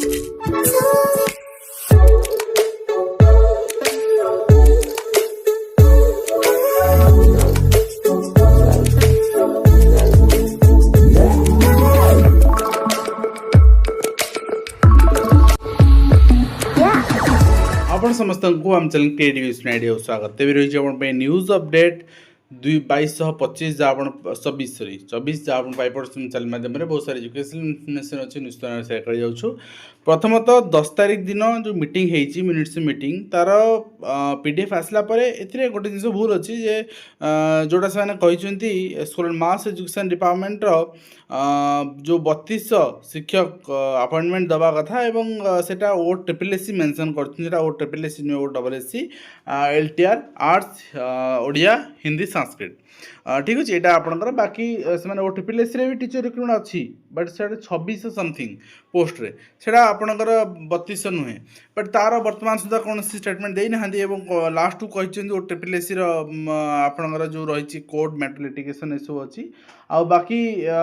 आपण समस्त आम चैनल क्रिएटिव स्टूडियो स्वागत तेज रही है न्यूज अपडेट 2225 जहाँ आप 24 जहाँ आप पाइपर चैनल माध्यम बहुत सारी एजुकेशनल इनफर्मेशन अच्छी निश्चित सेयार कर प्रथमतः 10 तारिख दिन जो मीटिंग होती मिनिट्स मीटिंग तार पीडीएफ आसला ए गोटे जिन भूल अच्छी जे जोटा से स्कूल मास एजुकेशन डिपार्टमेंट जो 3200 शिक्षक अपॉइंटमेंट दवा कथा एवं सेटा ओ ट्रिपल एससी मेंशन कर ओ ट्रिपल एससी नुहे O double SC LTR arts Odia Hindi Sanskrit ठीक अच्छे यहाँ आपंकर बाकी से ओ ट्रिपल एससी भी टीचर रिक्रुटमेंट अच्छी बट से 2600 समथिंग पोस्ट रे सेटा आपंकर 3200 नुहे बट तार वर्तमान सुधा कौन स्टेटमेंट देना लास्ट को कहते ओ ट्रिपल एससी आपंकर जो रही कोड मेटल लिटिगेशन ये सब अच्छी आ बाकी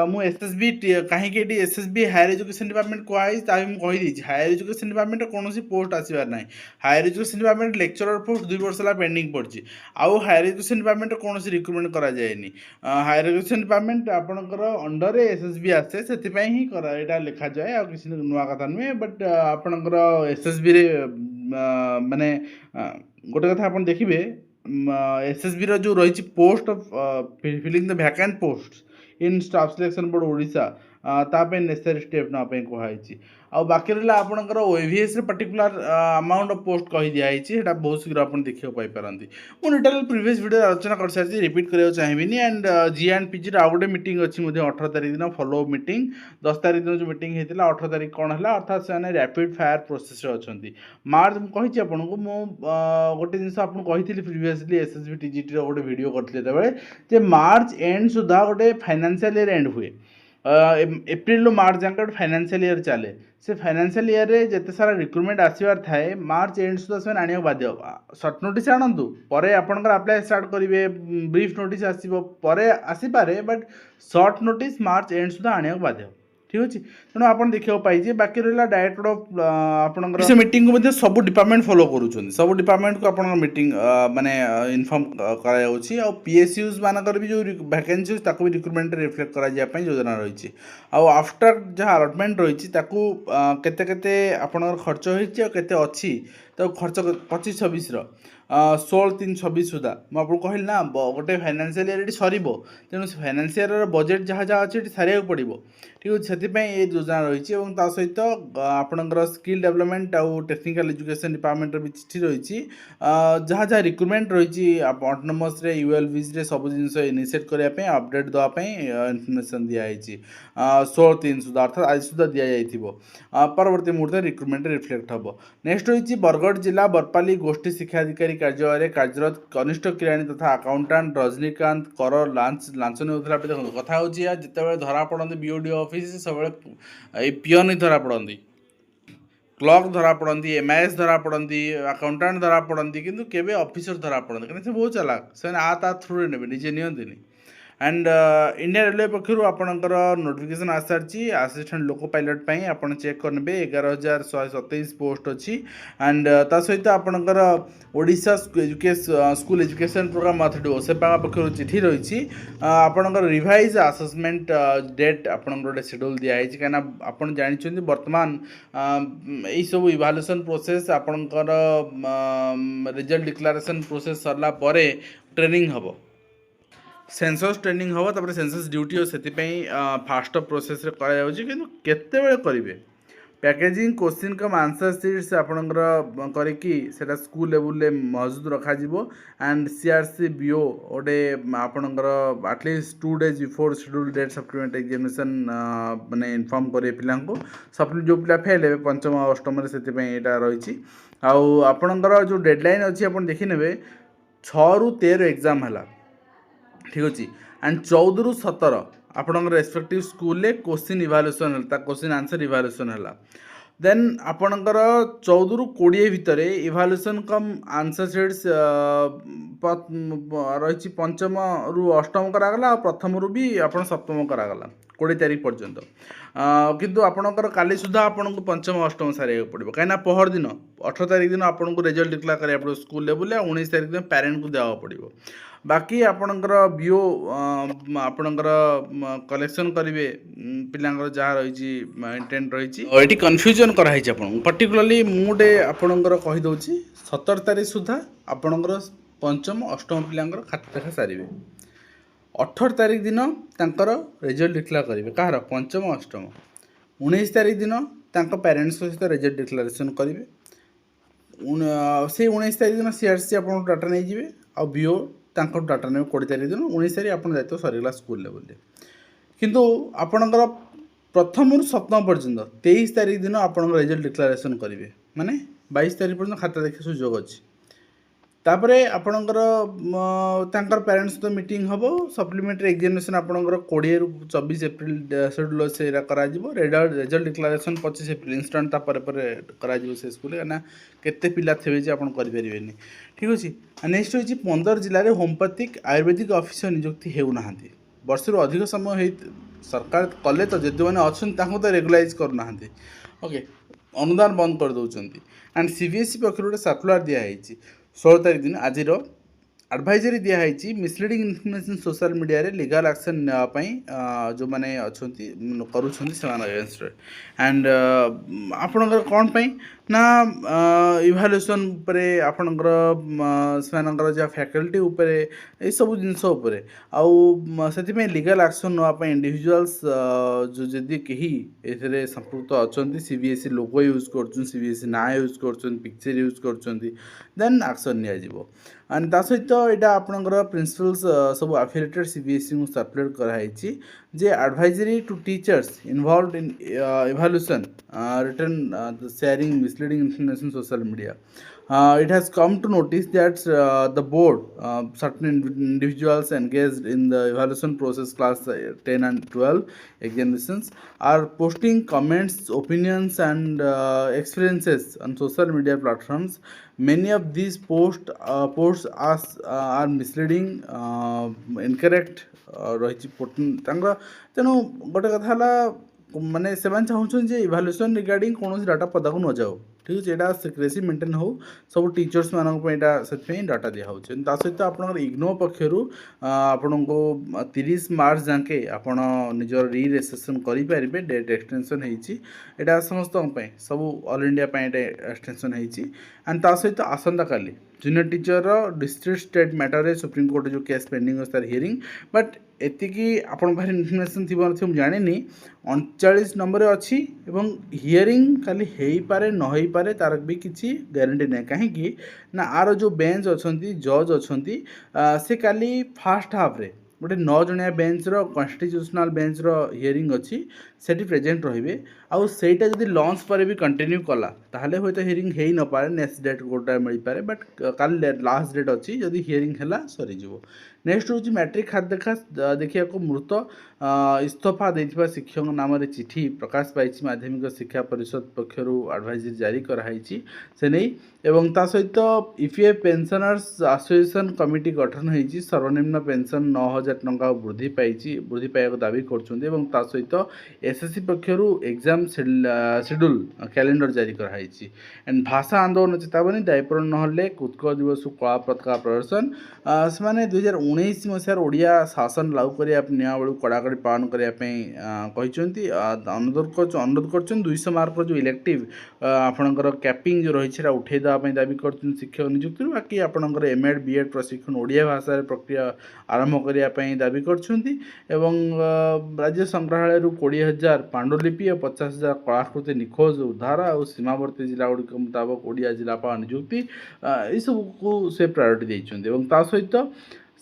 मु एसएसबी कहीं एसएसबी हायर एजुकेशन डिपार्टमेंट कही कहीदे हायर एजुकेशन डिपार्टमेंट कौन पोस्ट आसबार ना higher education department lecturer post 2 वर्ष है पेंडिंग पड़ी आउ हायर एजुकेशन डिपार्टमेंट कौन रिक्रुटमेंट कराଯାएनि हायर एजुकेशन डिपार्टमेंट आपणकर अंडर एसएसबी आसे से ही यहाँ लिखा जाए आ किसी नुआ कथा नुहे बट आपणकर एसएसबी रे माने गोटे कथा आप देखिए एसएसबी रो जो रही post of filling the vacant post in staff selection board Odisha ताप नेसेसरी स्टेप ना कहुई आ बाकी रहा आपंकर OAVS particular amount of post कही दिखाई बहुत शीघ्र आप देखा पारती मुझे डिटेल प्रीवियस वीडियो आलोचना कर सारी रिपीट कराया चाहिए एंड जी एंड पीजी आउ गोटे मीटिंग अच्छी 18 तारिख दिन फॉलो मीटिंग 10 तारिख दिन जो मीटिंग होता 18 तारिख कौन है अर्थात से रैपिड फायर प्रोसेस अच्छा मार्च मुझे आपको गोटे जिन आपको कही प्रीवियसली एसएसबी टीजीटी गोटे वीडियो करते मार्च एंड सुधा गोटे फाइनेंशियल ईयर एंड हुए एप्रिल मार्च जाके फाइनेंशियल ईयर चले से फाइनेंशियल ईयर रे जिते सारा रिक्रुटमेंट आसबार थाए मार्च एंड सुधा से आने बाध्य सर्ट नोटिस आणतु पर आपंकर अप्लाई स्टार्ट करेंगे ब्रीफ नोटिस आसपे but short notice March end सुधा आने बाध्य ठीक अच्छे तेणु आप देखा पाइजे बाकी रहा डायरेक्टर ऑफ आप मीटिंग को सब डिपार्टमेंट फॉलो करुँच सब डिपार्टमेंट को आप मीटिंग माने इनफॉर्म कर पीएसयूज मानकर भी जो वैकेंसी भी रिक्रुटमेंट रिफ्लेक्ट कराई योजना रही आफ्टर जहाँ अलटमेंट रही केते आपनकर खर्च होते अच्छी तो खर्च 25-26 16-3-26 सुधा मुझे कहली ना गोटे फाइनेंशियल ईयर ये सर तेणु फाइनेंशियल बजेट जहाँ जहाँ अच्छे सारे पड़ो ठीक अच्छे से ये योजना रही सहित आपणकर स्किल डेवलपमेंट आउ टेक्निकल एजुकेशन डिपार्टमेंट भी चिठी रही जहाँ जहाँ रिक्रुटमेंट रही ऑटोनोमस यूएलबीज सब जिन इनिशिएट करने अपडेट देवाई इनफर्मेशन दिखाई 16-3 सुधा अर्थात आज सुधा दि जाइए परवर्ती मुहूर्त रिक्रुटमेंट रिफ्लेक्ट हम नेक्स्ट रही बरगढ़ जिला बरपाली गोष्ठी शिक्षाधिकारी कार्यालय कार्यरत कनिष्ठ किराणी तथा अकाउंटाट रजनीकांत कर लांच नहीं देखो कथा हूँ जिते धरा पड़ती बीओडी ऑफिस सब पियन ही धरा पड़ती क्लर्क धरा पड़ती एमआईएस धरा पड़ती अकाउंटाट धरा पड़ती किंतु केबे ऑफिसर धरा पड़ती कहीं बहुत चालाक से आ थ्रू ने निजे नियंती एंड इंडिया रेलवे पक्षर आपणकर नोटिफिकेशन आस सारी असिस्टेंट लोको पायलट आप चेक करेंगे 11,127 पोस्ट अच्छी एंड ता सहित आपणकर Odisha school education program authority OSEPA पक्षर चिठी रही आपणकर रिवाइज असेसमेंट डेट आपणकर गोटे शेड्यूल दिखाई कहीं आप जानते बर्तमान यही सब इवाल्युएशन प्रोसेस आपणकर रिजल्ट डिक्लेरेशन प्रोसेस सरला परे ट्रेनिंग हम सेंसस ट्रेनिंग हम तापर सेंसस ड्यूटी हो से फास्ट प्रोसेस केतेबेले करेंगे पैकेजिंग क्वेश्चन कम आंसर सीट्स आपणकर करके स्कूल लेवल मौजूद रखा एंड सीआरसी बीओ गोटे आपणकर at least 2 days before schedule date supplement examination माने इनफॉर्म करे पिला सप्ली जो पिला फेल हे पंचम अष्टम से रही आपणकर जो डेडलाइन अच्छी आप देखी ने 6 ରୁ 13 एग्जाम है ठीक अच्छे एंड 14 ରୁ 17 आपणकर रेस्पेक्टिव स्कूल क्वेश्चन इवाल्युएशन है क्वेश्चन आंसर इवाल्युएशन है देन आपणकर 14 ରୁ 20 भितर इवाल्युएशन कम आंसर सीट्स रही पंचम ରୁ अष्टम करागला प्रथम रू भी आप सप्तम करागला 20 तारिख पर्यंत किंतु आपणकर काली सुधा आपको पंचम अष्टम सारे पड़ो कहीं पहर दिन 18 तारिख दिन आपको रिजल्ट डिक्लेयर करा पड़ो स्कूल लेवल 19 तारिख दिन पेरेंट को देवा पड़ो बाकी आपणकर बीओ आपणकर कलेक्शन करेंगे पिलांकर जहाँ रही इंटेंट रही ये कन्फ्यूजन कराई आपको पर्टिकुलरली मुझे आपणकर कहीदे 17 तारिख सुधा आपणकर पंचम अष्टम पिलांकर खाता देखा सारे 18 तारिख दिन तांकर रिजल्ट डिक्लेयर करेंगे कहार पंचम अष्टम 19 तारिख दिन पेरेंट्स सहित रिजल्ट डिक्लेरेसन करेंगे से 19 तारिख दिन सीआरसी आप डाटा नहीं जाए आ बीओ डाटा ने 20 तारिख दिन 19 तारिख आप दायित्व सरीगला स्कूल लेवल किंतु आपणकर प्रथम रु सप्तम पर्यंत 23 तारिख दिन आप रिजल्ट डिक्लेरेसन करेंगे माने 22 तारिख पर्यंत खाता देखा सुजोग अच्छी तापर आपणकर पेरेंट्स सहित मीटिंग हम सप्लीमेंटरी एग्जामिनेशन आपणकर 20 रु 24 एप्रिल शेड्यूल से रिजल्ट डिक्लेरेसन 25 एप्रिल इंस्टांट करा से स्कूल ना केते पिला थे आप करें ठीक अच्छे नेक्स्ट होची 15 जिले में होम्योपैथिक आयुर्वेदिक ऑफिसर नियुक्ति होना वर्ष रु अधिक समय सरकार कले तो जो मैंने अच्छा तो रेगुलाइज करना ओके अनुदान बंद कर दौरान एंड सीबीएसई पक्ष गोटे सर्कुलर दिखाई 16 तारिख दिन आज एडवाइजरी दिखाई मिसलीडिंग इनफर्मेशन सोशल मीडिया रे लीगल एक्शन नापी जो मैंने अच्छा अगेंस्ट एंड आपणकर कौन पाई ना इभाल्युएसन उपरे आपणकर से जहाँ फैकल्टी उपरे ये सब जिनस उपरे आउ से लीगल एक्शन नापी इंडिविजुअल्स जो जदि कहीं ए संपृक्त अच्छा सीबीएसई लोगो यूज कर सीबीएसई ना यूज कर पिक्चर यूज कर देन एक्शन नियाजिवो एंड ता सहित यहाँ आपणकर प्रिंसिपल्स सब एफिलिएटेड सीबीएसई को सर्कुलेट कराई जे advisory to teachers involved in evaluation return sharing misleading information social media. It has come to notice that the board, certain individuals engaged in the evaluation process class 10 and 12 examinations are posting comments, opinions and experiences on social media platforms. Many of these posts are misleading, incorrect रही तेणु गोटे कथा माने से चाहूँ इभाल्युएसन regarding कौन data पदा को न जाओ ठीक अच्छे यहाँ सिक्रेसी मेंटेन हो सब टीचर्स मानी डाटा दिखाऊँ सहित आप इग्नो पक्षर आपण को 30 मार्च जाके आप निजर री रेजिस्ट्रेशन करेंगे डेट एक्सटेंशन होता समस्त सब ऑल इंडिया एक्सटेंशन होती एंड ता सहित आसंता काली junior teacher district state matter रे सुप्रीम कोर्ट जो केस पेंडिंग अच्छे तार हियरिंग बट एतिकी आपण पाखे इनफर्मेशन थी मुझे जानी 39 नंबर अच्छी हियरिंग खाली हो पारे न हो पारे तार भी किसी ग्यारंटी ना कहीं ना आर जो बेंच अच्छा जज अच्छा से काली फास्ट हाफ रे गोटे 9 जणिया बेंच कन्स्टिट्यूशनल बेंच हियरिंग अच्छी से प्रेजेंट रे आउ सेटा जदि लॉन्च पर भी कंटिन्यू कला ताहले होय तो हियरिंग हेई न पारे नेक्स्ट डेट गोटा मिल पारे बट काल लास्ट डेट अच्छी जदि हियरिंग हैला सरी जीवो नेक्स्ट हूँ मैट्रिक खाद्य देखा देखिए मृत इस्तीफा देथिबा शिक्षक नाम चिठी प्रकाश पाई माध्यमिक शिक्षा परिषद पक्षर एडवाइजरी जारी कराई से नहीं एवं ता सहित ईपीएफ पेंशनर्स एसोसिएशन कमिटी गठन होती सर्वनिम्न पेंशन 9,000 टंका वृद्धि पाइबा दाबी कर सहित एसएससी पक्षर एग्जाम शेड्यूल कैलेंडर जारी कराई एंड भाषा आंदोलन चेतावनी दायीपूर्ण नहले उत्कल दिवस कला पताका प्रदर्शन से 2019 मसीहार ओडिया शासन लागू करने नियमावली कड़ाकड़ी पालन करने अनुरोध कर 200 मार्क जो इलेक्टिव आपणकर कैपिंग जो रही उठे देवाई दाबी कर शिक्षक नियुक्ति बाकी आपणकर एमएड बीएड प्रशिक्षण ओडिया भाषा प्रक्रिया आरंभ करने दाबी कर राज्य संग्रहालय 20,000 पांडुलिपि और 50,000 कलाकृति निखोज उद्धार और सीमावर्ती जिला गुड़िक मुताबक ओडिया जिलापाल नियुक्ति यू को से प्रायोरिटी देते सहित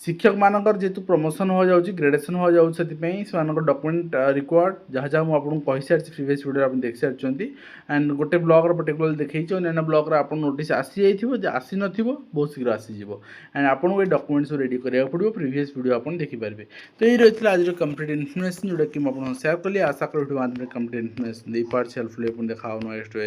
शिक्षक मानकर जेतु प्रमोशन हो जाउची ग्रेडेशन हो जाउची सेतिपई सेमानकर डॉक्यूमेंट रिक्वायर्ड जहाँ जहाँ मुझे आपको कहि सारी प्रीवियस वीडियो आप देख सारी एंड गोटे ब्लॉक पर्टिकुलर देखी अन्य ब्लॉक आप नोटिस आसी जाइए आसी न बहुत शीघ्र आसीज एंड आपको ये डॉक्यूमेंट्स रेडी करा पड़ो प्रीवियस वीडियो आप देखिपारे तो ये रही है आज कंप्लीट इनफर्मेशन जोटा कि मुझे शेयर कली आशा कर वीडियो माध्यम कंप्लीट इनफर्मेशन दे पार्छ हेल्पफुल देखा नेक्स्ट